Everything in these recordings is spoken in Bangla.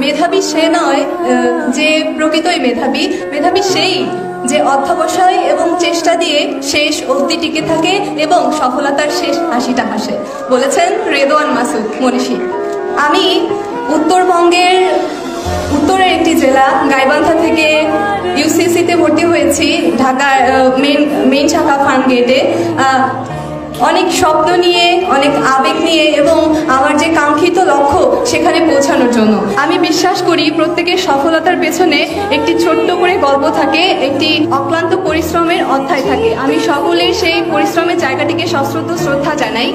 মেধাবী সে নয় যে প্রকৃতই মেধাবী, মেধাবী সেই যে অধ্যবসায় এবং চেষ্টা দিয়ে শেষ অবধি টিকে থাকে এবং সফলতার শেষ হাসিটা হাসে, বলেছেন রেদওয়ান মাসুদ মনীষী। আমি উত্তরবঙ্গের উত্তরের একটি জেলা গাইবান্ধা থেকে ইউসিসিতে ভর্তি হয়েছি, ঢাকার মেইন শাখা ফার্মগেটে। অনেক স্বপ্ন নিয়ে, অনেক আবেগ নিয়ে এবং আমার যে কাঙ্ক্ষিত লক্ষ্য সেখানে পৌঁছানোর জন্য। আমি বিশ্বাস করি প্রত্যেকের সফলতার পেছনে একটি ছোট্ট করে গল্প থাকে, একটি অক্লান্ত পরিশ্রমের অধ্যায় থাকে। আমি সকলের সেই পরিশ্রমের জায়গাটিকে সশ্রদ্ধ শ্রদ্ধা জানাই।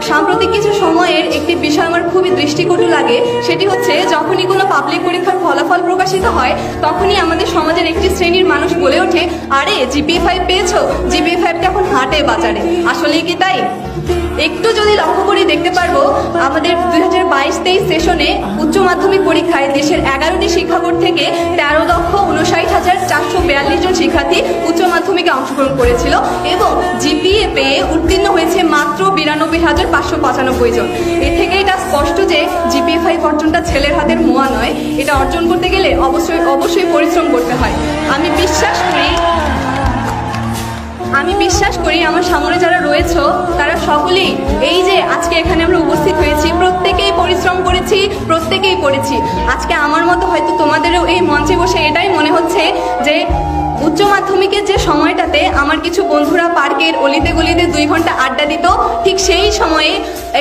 সাম্প্রতিক কিছু সময়ের একটি বিষয় আমার খুবই দৃষ্টিকটু লাগে, সেটি হচ্ছে যখনই কোনো পাবলিক পরীক্ষার ফলাফল প্রকাশিত হয় তখনই আমাদের সমাজের একটি শ্রেণীর মানুষ বলে ওঠে, আরে জিপিএ 5 পেয়েছো, জিপিএ 5টা এখন হাটে বাজারে। আসলেই কি তাই? একটু যদি লক্ষ্য করে দেখতে পারবো, আমাদের 2022-23 সেশনে উচ্চ মাধ্যমিক পরীক্ষায় দেশের 11টি শিক্ষা বোর্ড থেকে 13,59,442 জন শিক্ষার্থী উচ্চ মাধ্যমিকে অংশগ্রহণ করেছিল এবং জিপিএ পেয়ে উত্তীর্ণ হয়েছে মাত্র 92,595 জন। এর থেকে এটা স্পষ্ট যে জিপিএ 5 অর্জনটা ছেলের হাতের মোয়া নয়, এটা অর্জন করতে গেলে অবশ্যই পরিশ্রম করতে হয়। আমি বিশ্বাস করি আমার সামনে যারা রয়েছে তারা সকলেই, এই যে আজকে এখানে আমরা উপস্থিত হয়েছি, প্রত্যেকেই পরিশ্রম করেছি, প্রত্যেকেই পড়েছি। আজকে আমার মতো হয়তো তোমাদেরও এই মঞ্চে বসে এটাই মনে হচ্ছে যে উচ্চ মাধ্যমিকের যে সময়টাতে আমার কিছু বন্ধুরা পার্কের অলিতে গলিতে 2 ঘন্টা আড্ডা দিত, ঠিক সেই সময়ে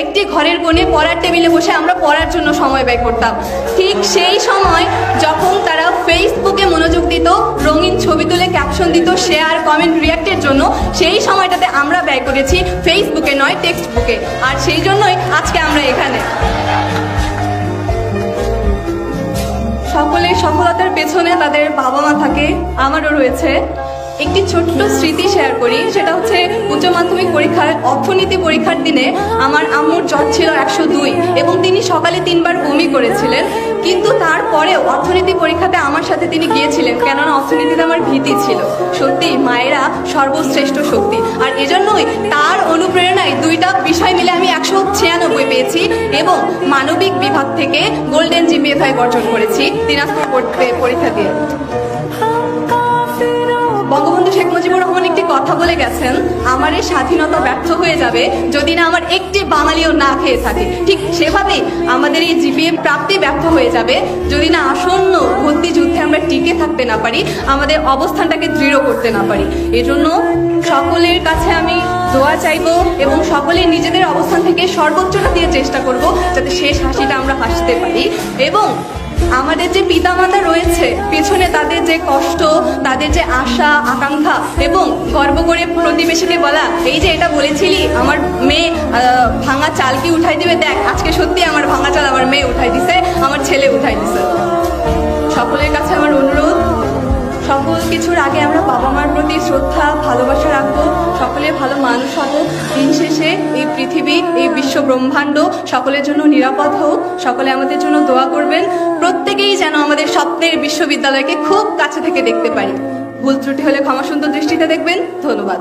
একটি ঘরের কোণে পড়ার টেবিলে বসে আমরা পড়ার জন্য সময় ব্যয় করতাম। ঠিক সেই সময় যখন তারা ফেসবুকে মনোযোগ দিত, রঙিন ছবি তুলে ক্যাপশন দিত, শেয়ার কমেন্ট রিয়াক্টের জন্য, সেই সময়টাতে আমরা ব্যয় করেছি ফেসবুকে নয় টেক্সট বুকে। আর সেই জন্যই আজকে আমরা এখানে। সকলের সফলতার পেছনে তাদের বাবা মা থাকে, আমারও রয়েছে। একটি ছোট্ট স্মৃতি শেয়ার করি, সেটা হচ্ছে উচ্চ মাধ্যমিক পরীক্ষার অর্থনীতি পরীক্ষার দিনে আমার আম্মুর জ্বর ছিল 102 এবং তিনি সকালে 3 বার বমি করেছিলেন, কিন্তু তারপরেও অর্থনীতি পরীক্ষাতে আমার সাথে তিনি গিয়েছিলেন, কেননা অর্থনীতিতে আমার ভীতি ছিল। সত্যি মায়েরা সর্বশ্রেষ্ঠ শক্তি, আর এজন্যই তার অনুপ্রেরণায় 2টা বিষয় মিলে আমি 196 পেয়েছি এবং মানবিক বিভাগ থেকে গোল্ডেন জিপিএ 5 অর্জন করেছি দিনাজপুর পরীক্ষা দিয়ে। বঙ্গবন্ধু শেখ মুজিবুর রহমান একটি কথা বলে গেছেন, আমার এই স্বাধীনতা ব্যর্থ হয়ে যাবে যদি না আমার একটি বাঙালিও না খেয়ে থাকে। ঠিক সেভাবেই আমাদের এই জিপিএ প্রাপ্তি ব্যর্থ হয়ে যাবে যদি না আসন্ন ভর্তি যুদ্ধে আমরা টিকে থাকতে না পারি, আমাদের অবস্থানটাকে দৃঢ় করতে না পারি। এজন্য সকলের কাছে আমি দোয়া চাইবো এবং সকলে নিজেদের অবস্থান থেকে সর্বোচ্চটা দিয়ে চেষ্টা করব যাতে শেষ হাসিটা আমরা হাসতে পারি। এবং আমাদের যে পিতামাতা রয়েছে পেছনে, তাদের যে কষ্ট, তাদের যে আশা আকাঙ্ক্ষা এবং গর্ব করে প্রতিবেশীকে বলা, এই যে এটা বলেছিলি আমার মেয়ে ভাঙা চাল কি উঠাই দিবে, দেখ আজকে সত্যি আমার ভাঙা চাল আমার মেয়ে উঠাই দিছে, আমার ছেলে উঠাই দিছে। সকলের কাছে আমার অনুরোধ, সকল কিছুর আগে আমরা বাবা মার প্রতি শ্রদ্ধা ভালোবাসা রাখবো, সকলে ভালো মানুষ হবো। দিন শেষে এই পৃথিবী, এই বিশ্ব ব্রহ্মাণ্ড সকলের জন্য নিরাপদ হোক। সকলে আমাদের জন্য দোয়া করবেন, প্রত্যেকেই যেন আমাদের স্বপ্নের বিশ্ববিদ্যালয়কে খুব কাছে থেকে দেখতে পারি। ভুল ত্রুটি হলে ক্ষমা সুন্দর দৃষ্টিতে দেখবেন। ধন্যবাদ।